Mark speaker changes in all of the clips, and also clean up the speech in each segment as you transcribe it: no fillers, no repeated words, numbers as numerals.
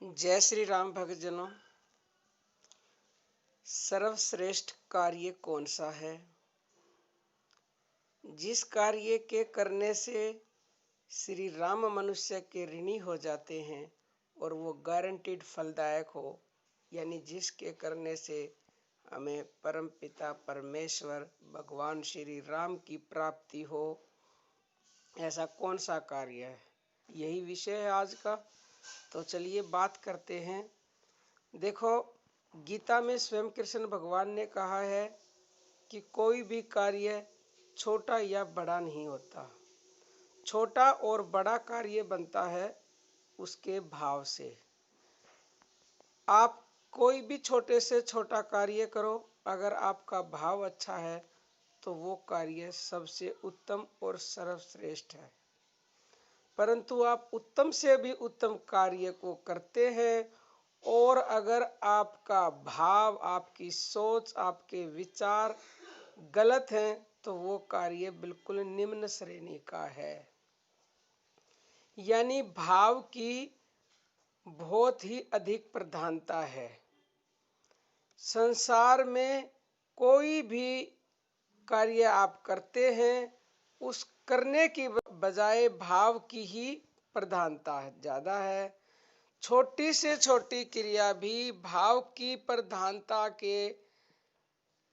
Speaker 1: जय श्री राम भक्तजनों। सर्वश्रेष्ठ कार्य कौन सा है जिस कार्य के करने से श्री राम मनुष्य के ऋणी हो जाते हैं और वो गारंटीड फलदायक हो, यानी जिसके करने से हमें परमपिता परमेश्वर भगवान श्री राम की प्राप्ति हो। ऐसा कौन सा कार्य है, यही विषय है आज का। तो चलिए बात करते हैं। देखो, गीता में स्वयं कृष्ण भगवान ने कहा है कि कोई भी कार्य छोटा या बड़ा नहीं होता। छोटा और बड़ा कार्य बनता है उसके भाव से। आप कोई भी छोटे से छोटा कार्य करो, अगर आपका भाव अच्छा है तो वो कार्य सबसे उत्तम और सर्वश्रेष्ठ है। परंतु आप उत्तम से भी उत्तम कार्य को करते हैं और अगर आपका भाव, आपकी सोच, आपके विचार गलत हैं तो वो कार्य बिल्कुल निम्न श्रेणी का है। यानी भाव की बहुत ही अधिक प्रधानता है। संसार में कोई भी कार्य आप करते हैं, उस करने की बजाय भाव की ही प्रधानता ज़्यादा है। छोटी से छोटी क्रिया भी भाव की प्रधानता के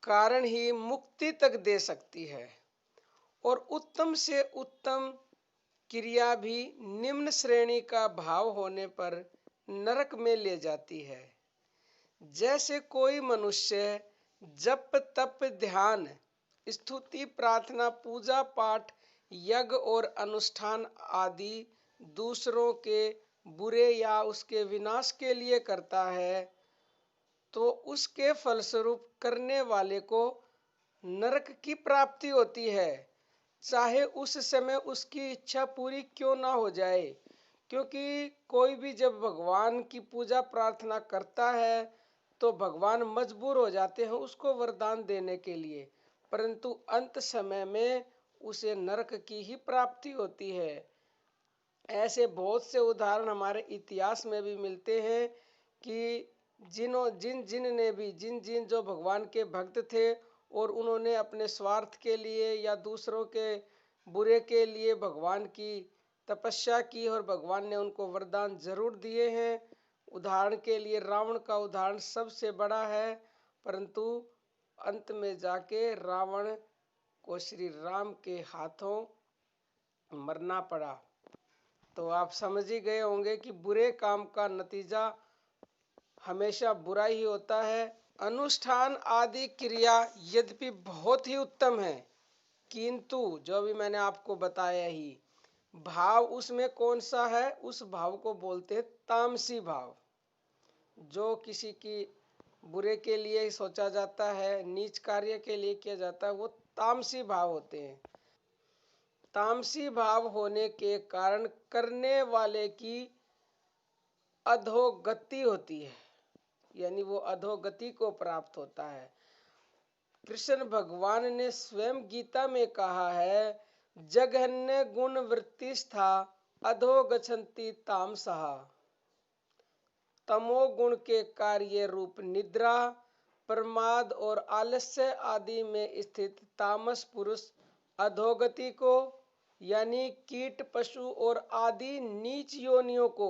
Speaker 1: कारण ही मुक्ति तक दे सकती है और उत्तम से उत्तम क्रिया भी निम्न श्रेणी का भाव होने पर नरक में ले जाती है। जैसे कोई मनुष्य जप तप ध्यान स्तुति प्रार्थना पूजा पाठ यज्ञ और अनुष्ठान आदि दूसरों के बुरे या उसके विनाश के लिए करता है तो उसके फलस्वरूप करने वाले को नरक की प्राप्ति होती है, चाहे उस समय उसकी इच्छा पूरी क्यों ना हो जाए। क्योंकि कोई भी जब भगवान की पूजा प्रार्थना करता है तो भगवान मजबूर हो जाते हैं उसको वरदान देने के लिए, परंतु अंत समय में उसे नरक की ही प्राप्ति होती है। ऐसे बहुत से उदाहरण हमारे इतिहास में भी मिलते हैं कि जिन ने भी जिन जिन जो भगवान के भक्त थे और उन्होंने अपने स्वार्थ के लिए या दूसरों के बुरे के लिए भगवान की तपस्या की और भगवान ने उनको वरदान जरूर दिए हैं। उदाहरण के लिए रावण का उदाहरण सबसे बड़ा है, परंतु अंत में जाके रावण को श्री राम के हाथों मरना पड़ा। तो आप समझ ही गए होंगे कि बुरे काम का नतीजा हमेशा बुरा ही होता है। अनुष्ठान आदि क्रिया यद्यपि बहुत ही उत्तम है, किंतु जो भी मैंने आपको बताया ही भाव उसमें कौन सा है, उस भाव को बोलते हैं तामसी भाव। जो किसी की बुरे के लिए सोचा जाता है, नीच कार्य के लिए किया जाता है, वो तामसी भाव होते हैं। तामसी भाव होने के कारण करने वाले की अधोगति होती है, यानी वो अधोगति को प्राप्त होता है। कृष्ण भगवान ने स्वयं गीता में कहा है, जघन्य गुण वृत्तिस्था अधोगछन्ति तामसः। तमोगुण के कार्य रूप निद्रा प्रमाद और आलस्य आदि में स्थित तामस पुरुष अधोगति को, यानी कीट पशु और आदि नीच योनियों को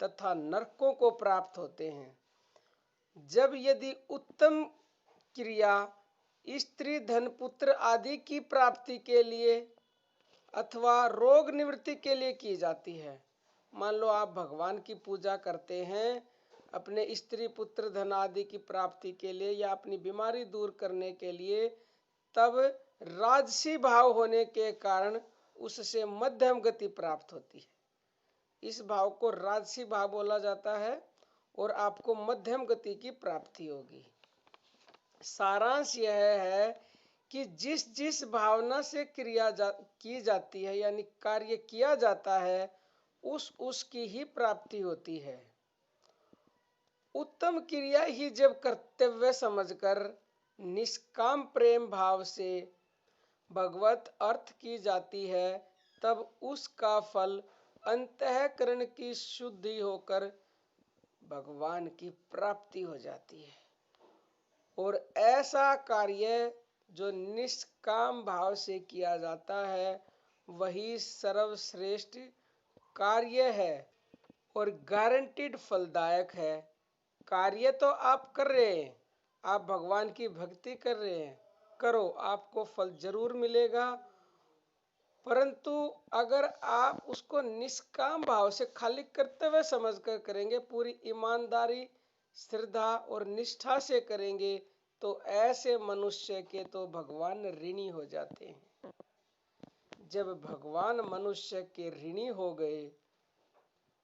Speaker 1: तथा नरकों को प्राप्त होते हैं। जब यदि उत्तम क्रिया स्त्री धन पुत्र आदि की प्राप्ति के लिए अथवा रोग निवृत्ति के लिए की जाती है, मान लो आप भगवान की पूजा करते हैं अपने स्त्री पुत्र धन आदि की प्राप्ति के लिए या अपनी बीमारी दूर करने के लिए, तब राजसी भाव होने के कारण उससे मध्यम गति प्राप्त होती है। इस भाव को राजसी भाव बोला जाता है और आपको मध्यम गति की प्राप्ति होगी। सारांश यह है कि जिस जिस भावना से क्रिया की जाती है, यानी कार्य किया जाता है, उसकी ही प्राप्ति होती है। उत्तम क्रिया ही जब कर्तव्य समझकर निष्काम प्रेम भाव से भगवत अर्थ की जाती है, तब उसका फल अंतःकरण की शुद्धि होकर भगवान की प्राप्ति हो जाती है। और ऐसा कार्य जो निष्काम भाव से किया जाता है वही सर्वश्रेष्ठ कार्य है और गारंटीड फलदायक है। कार्य तो आप कर रहे हैं, आप भगवान की भक्ति कर रहे हैं, करो, आपको फल जरूर मिलेगा। परंतु अगर आप उसको निष्काम भाव से खाली कर्तव्य समझकर करेंगे, पूरी ईमानदारी, श्रद्धा और निष्ठा से करेंगे, तो ऐसे मनुष्य के तो भगवान ऋणी हो जाते हैं। जब भगवान मनुष्य के ऋणी हो गए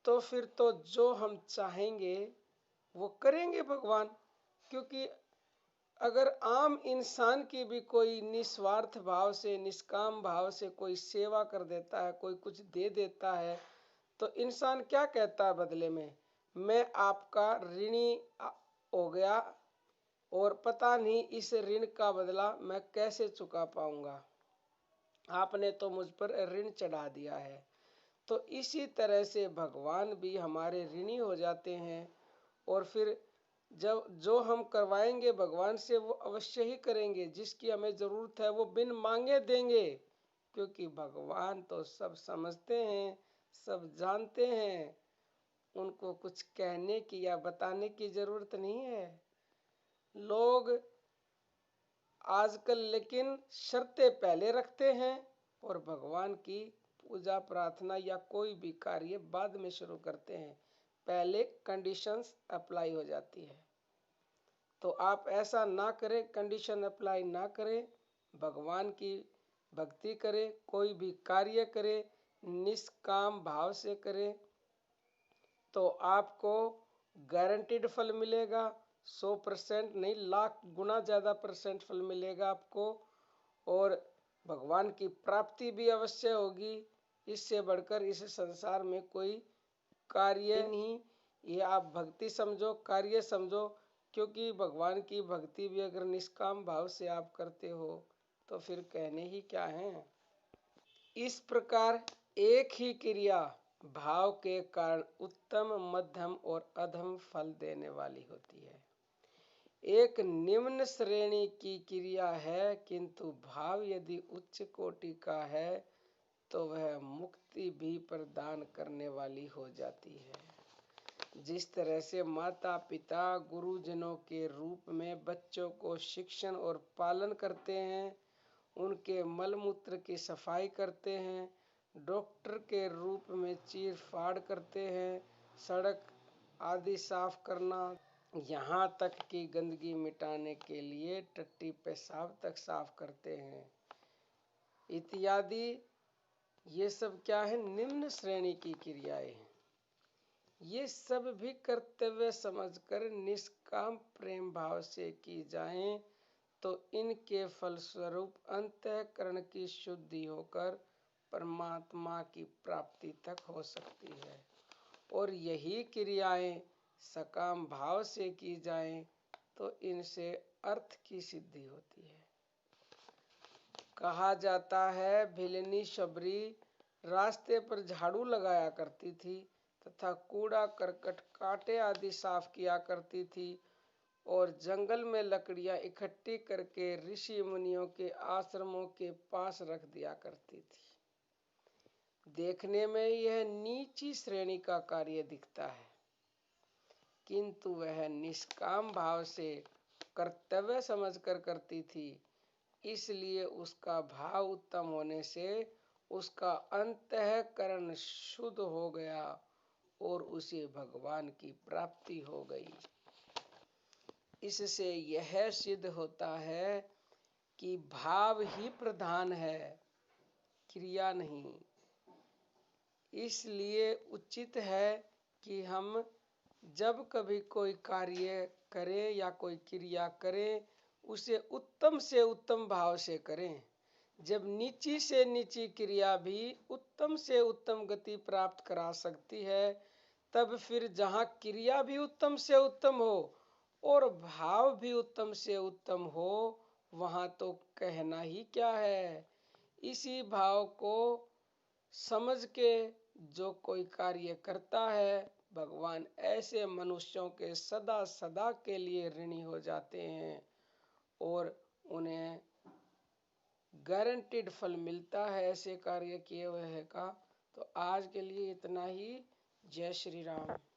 Speaker 1: तो फिर तो जो हम चाहेंगे वो करेंगे भगवान। क्योंकि अगर आम इंसान की भी कोई निस्वार्थ भाव से, निष्काम भाव से कोई सेवा कर देता है, कोई कुछ दे देता है, तो इंसान क्या कहता है बदले में? मैं आपका ऋणी हो गया और पता नहीं इस ऋण का बदला मैं कैसे चुका पाऊंगा, आपने तो मुझ पर ऋण चढ़ा दिया है। तो इसी तरह से भगवान भी हमारे ऋणी हो जाते हैं और फिर जब जो हम करवाएंगे भगवान से वो अवश्य ही करेंगे, जिसकी हमें जरूरत है वो बिन मांगे देंगे। क्योंकि भगवान तो सब समझते हैं, सब जानते हैं, उनको कुछ कहने की या बताने की जरूरत नहीं है। लोग आजकल लेकिन शर्तें पहले रखते हैं और भगवान की पूजा प्रार्थना या कोई भी कार्य बाद में शुरू करते हैं, पहले कंडीशंस अप्लाई हो जाती है। तो आप ऐसा ना करें, कंडीशन अप्लाई ना करें, भगवान की भक्ति करें, कोई भी कार्य करें निष्काम भाव से करें, तो आपको गारंटीड फल मिलेगा। 100% नहीं, लाख गुना ज़्यादा परसेंट फल मिलेगा आपको। और भगवान की प्राप्ति भी अवश्य होगी। इससे बढ़कर इस संसार में कोई कार्य नहीं। ये आप भक्ति समझो, कार्य समझो। क्योंकि भगवान की भक्ति भी अगर निष्काम भाव से आप करते हो तो फिर कहने ही क्या है। इस प्रकार एक ही क्रिया भाव के कारण उत्तम, मध्यम और अधम फल देने वाली होती है। एक निम्न श्रेणी की क्रिया है, किंतु भाव यदि उच्च कोटि का है तो वह मुक्ति भी प्रदान करने वाली हो जाती है। जिस तरह से माता पिता गुरुजनों के रूप में बच्चों को शिक्षण और पालन करते हैं, उनके मल मूत्र की सफाई करते हैं, डॉक्टर के रूप में चीर फाड़ करते हैं, सड़क आदि साफ करना, यहाँ तक कि गंदगी मिटाने के लिए टट्टी पेशाब तक साफ करते हैं इत्यादि, ये सब क्या है? निम्न श्रेणी की क्रियाएं हैं। ये सब भी कर्तव्य समझकर निष्काम प्रेम भाव से की जाएं तो इनके फलस्वरूप अंतःकरण की शुद्धि होकर परमात्मा की प्राप्ति तक हो सकती है। और यही क्रियाएं सकाम भाव से की जाएं तो इनसे अर्थ की सिद्धि होती है। कहा जाता है भिलनी शबरी रास्ते पर झाड़ू लगाया करती थी तथा कूड़ा करकट कांटे आदि साफ किया करती थी और जंगल में लकड़ियां इकट्ठी करके ऋषि मुनियों के आश्रमों के पास रख दिया करती थी। देखने में यह नीची श्रेणी का कार्य दिखता है, किंतु वह निष्काम भाव से कर्तव्य समझकर करती थी, इसलिए उसका भाव उत्तम होने से उसका अंतःकरण शुद्ध हो गया और उसे भगवान की प्राप्ति हो गई। इससे यह सिद्ध होता है कि भाव ही प्रधान है, क्रिया नहीं। इसलिए उचित है कि हम जब कभी कोई कार्य करें या कोई क्रिया करें उसे उत्तम से उत्तम भाव से करें। जब नीची से नीची क्रिया भी उत्तम से उत्तम गति प्राप्त करा सकती है, तब फिर जहाँ क्रिया भी उत्तम से उत्तम हो और भाव भी उत्तम से उत्तम हो, वहाँ तो कहना ही क्या है। इसी भाव को समझ के जो कोई कार्य करता है भगवान ऐसे मनुष्यों के सदा सदा के लिए ऋणी हो जाते हैं और उन्हें गारंटीड फल मिलता है ऐसे कार्य किए हुए का। तो आज के लिए इतना ही। जय श्री राम।